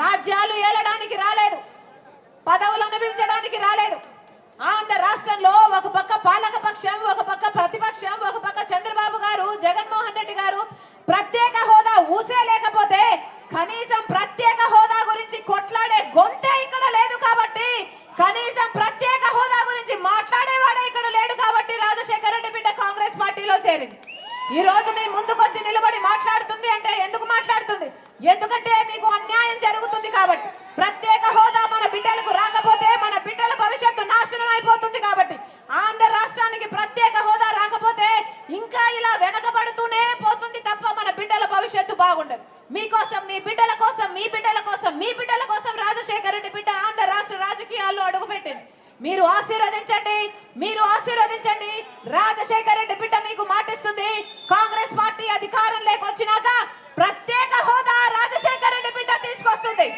రాజ్యాలు ఏలడానికి రాలేదు, పదవులు అనుభవించడానికి రాలేదు. ఆంధ్ర రాష్ట్రంలో ఒక పక్క పాలక పక్షం, ఒక పక్క ప్రతిపక్షం, ఒక పక్క చంద్రబాబు గారు, జగన్మోహన్ రెడ్డి గారు ప్రత్యేక హోదా ఊసే లేకపోతే కనీసం ప్రత్యేక హోదా గురించి కొట్లాడే గొంతే ఇక్కడ లేదు. కాబట్టి కనీసం ప్రత్యేక హోదా గురించి మాట్లాడేవాడే ఇక్కడ లేడు. కాబట్టి రాజశేఖర రెడ్డి బిడ్డ కాంగ్రెస్ పార్టీలో చేరింది. ఈ రోజు మీ ముందుకొచ్చి నిలబడి మాట్లాడుతుంది అంటే ఎందుకు మాట్లాడుతుంది? ఎందుకంటే మీకు అన్యాయం జరుగుతుంది కాబట్టి. ప్రత్యేక హోదా మన బిడ్డలకు రాకపోతే మన బిడ్డల భవిష్యత్తు నాశనం అయిపోతుంది. కాబట్టి ఆంధ్ర రాష్ట్రానికి ప్రత్యేక హోదా రాకపోతే ఇంకా ఇలా వెనకబడుతూనే పోతుంది తప్ప మన బిడ్డల భవిష్యత్తు బాగుండదు. మీకోసం, మీ బిడ్డల కోసం, మీ బిడ్డల కోసం, మీ బిడ్డల కోసం రాజశేఖర రెడ్డి బిడ్డ ఆంధ్ర రాష్ట్ర రాజకీయాల్లో అడుగుపెట్టింది. మీరు ఆశీర్వదించండి, మీరు ఆశీర్వదించండి. రాజశేఖర రెడ్డి బిడ్డ మీకు మాటిస్తుంది, కాంగ్రెస్ పార్టీ అధికారంలోకి వచ్చినాక ప్రత్యేక హోదా రాజశేఖర రెడ్డి బిడ్డ తీసుకొస్తుంది.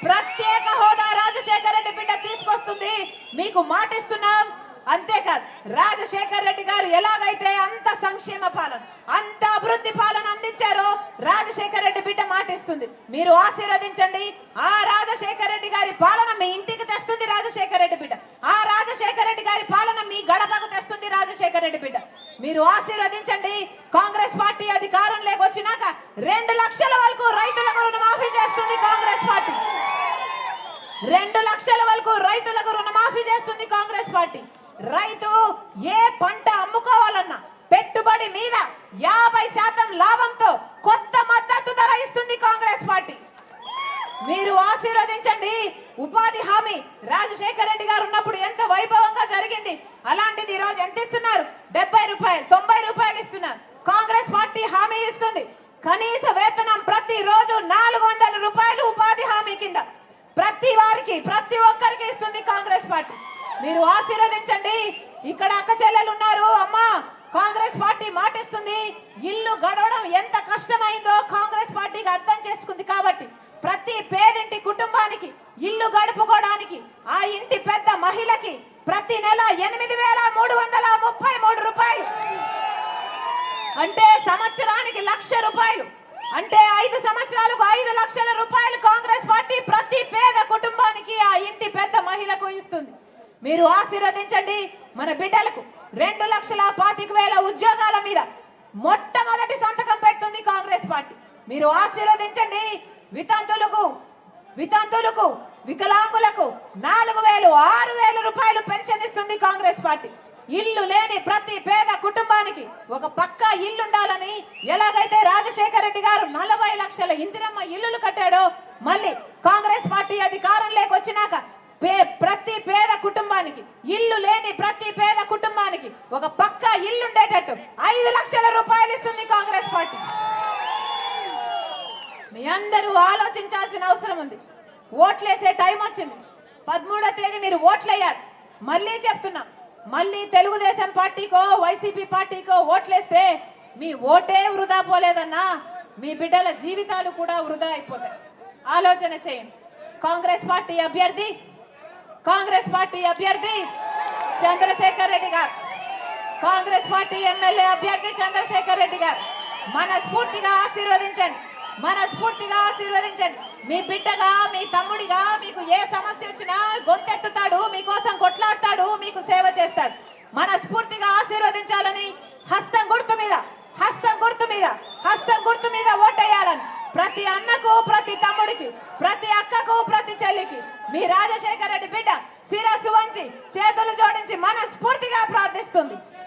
ప్రత్యేక హోదా రాజశేఖర రెడ్డి బిడ్డ తీసుకొస్తుంది. మీకు మాటిస్తున్నాం. అంతేకాదు, రాజశేఖర రెడ్డి గారు ఎలాగైతే అంత సంక్షేమ పాలన, అంత అభివృద్ధి పాలన అందించారో రాజశేఖర రెడ్డి బిడ్డ మాటిస్తుంది. మీరు ఆశీర్వదించండి. ఆ రాజశేఖర రెడ్డి గారి పాలన మీ ఇంటికి తెస్తుంది రాజశేఖర రెడ్డి బిడ్డ. ఆ రాజశేఖర రెడ్డి గారి పాలన మీ గడపకు తెస్తుంది రాజశేఖర రెడ్డి బిడ్డ. మీరు ఆశీర్వదించండి. కాంగ్రెస్ పార్టీ అధికారంలోకి వచ్చినాక 2 లక్షల వరకు రైతులకు రుణమాఫీ చేస్తుంది కాంగ్రెస్ పార్టీ. 2 లక్షల వరకు రైతులకు రుణమాఫీ చేస్తుంది కాంగ్రెస్ పార్టీ. రైతు ఏ పంట అమ్ముకోవాలన్నా పెట్టుబడి మీద 50% లాభంతో కొత్త మద్దతు ధర ఇస్తుంది కాంగ్రెస్ పార్టీ. మీరు ఆశీర్వదించండి. ఉపాధి హామీ రాజశేఖర రెడ్డి గారు ఉన్నప్పుడు ఎంత వైభవంగా జరిగింది, అలాంటిది ఈ రోజు ఎంత ఇస్తున్నారు? 70 రూపాయలు, 90 రూపాయలు ఇస్తున్నారు. కాంగ్రెస్ పార్టీ హామీ ఇస్తుంది. కనీస వేతనం ప్రతి రోజు 400 రూపాయలు ఉపాధి హామీ కింద ప్రతి వారికి, ప్రతి ఒక్కరికి ఇస్తుంది కాంగ్రెస్ పార్టీ. మీరు ఆశీర్వదించండి. ఇక్కడ అక్క చెల్లెలు ఉన్నారు. అమ్మా, కాంగ్రెస్ పార్టీ మాటిస్తుంది. ఇల్లు గడవడం ఎంత కష్టమైందో కాంగ్రెస్ పార్టీకి అర్థం చేసుకుంది. కాబట్టి ప్రతి పేదింటి కుటుంబానికి ఇల్లు గడుపుకోవడానికి ఆ ఇంటి పెద్ద మహిళకి ప్రతి నెల 8,333 రూపాయలు, అంటే సంవత్సరానికి 1,00,000 రూపాయలు, అంటే 5 సంవత్సరాలకు 5 లక్షల రూపాయలు కాంగ్రెస్ పార్టీ ప్రతి పేద కుటుంబానికి ఆ ఇంటి పెద్ద మహిళకు ఇస్తుంది. మీరు ఆశీర్వదించండి. మన బిడ్డలకు 2,25,000 ఉద్యోగాల మీద మొట్టమొదటి సంతకం పెడుతుంది కాంగ్రెస్ పార్టీ. మీరు ఆశీర్వదించండి. వితంతులకు, వికలాంగులకు 4,000, 6,000 రూపాయలు పెన్షన్ ఇస్తుంది కాంగ్రెస్ పార్టీ. ఇల్లు లేని ప్రతి పేద కుటుంబానికి ఒక పక్క ఇల్లు ఉండాలని ఎలాగైతే రాజశేఖర రెడ్డి గారు 40 లక్షల ఇందిరమ్మ ఇల్లులు కట్టాడో, మళ్ళీ కాంగ్రెస్ పార్టీ అధికారంలోకి వచ్చినాక ప్రతి పేద కుటుంబానికి, ఇల్లు లేని ప్రతి పేద కుటుంబానికి ఒక పక్క ఇల్లు ఉండేటట్టు 5 లక్షల రూపాయలు ఇస్తుంది కాంగ్రెస్ పార్టీ. మీ అందరూ ఆలోచించాల్సిన అవసరం ఉంది. ఓట్లేసే టైం వచ్చింది. 13వ తేదీ మీరు ఓట్లేయాలి. మళ్ళీ చెప్తున్నా, మళ్ళీ తెలుగుదేశం పార్టీకో వైసీపీ పార్టీకో ఓట్లేస్తే మీ ఓటే వృధా పోలేదన్నా, మీ బిడ్డల జీవితాలు కూడా వృధా అయిపోతాయి. ఆలోచన చేయండి. కాంగ్రెస్ పార్టీ అభ్యర్థి చంద్రశేఖర్ రెడ్డి గారు, కాంగ్రెస్ పార్టీ ఎమ్మెల్యే అభ్యర్థి చంద్రశేఖర్ రెడ్డి గారు మనస్ఫూర్తిగా ఆశీర్వదించండి. మీ బిడ్డగా, మీ తమ్ముడిగా మీకు ఏ సమస్య వచ్చినా గొంతెత్తుతాడు, మీకోసం కొట్లాడతాడు, మీకు సేవ చేస్తాడు. మనస్ఫూర్తిగా ఆశీర్వదించాలని హస్తం గుర్తు మీద ఓటేయాలని ప్రతి అన్నకు, ప్రతి తమ్ముడికి, ప్రతి అక్కకు, ప్రతి చెల్లికి మీ రాజశేఖర రెడ్డి బిడ్డ శిరస్సు వంచి చేతులు జోడించి మనస్ఫూర్తిగా ప్రార్థిస్తుంది.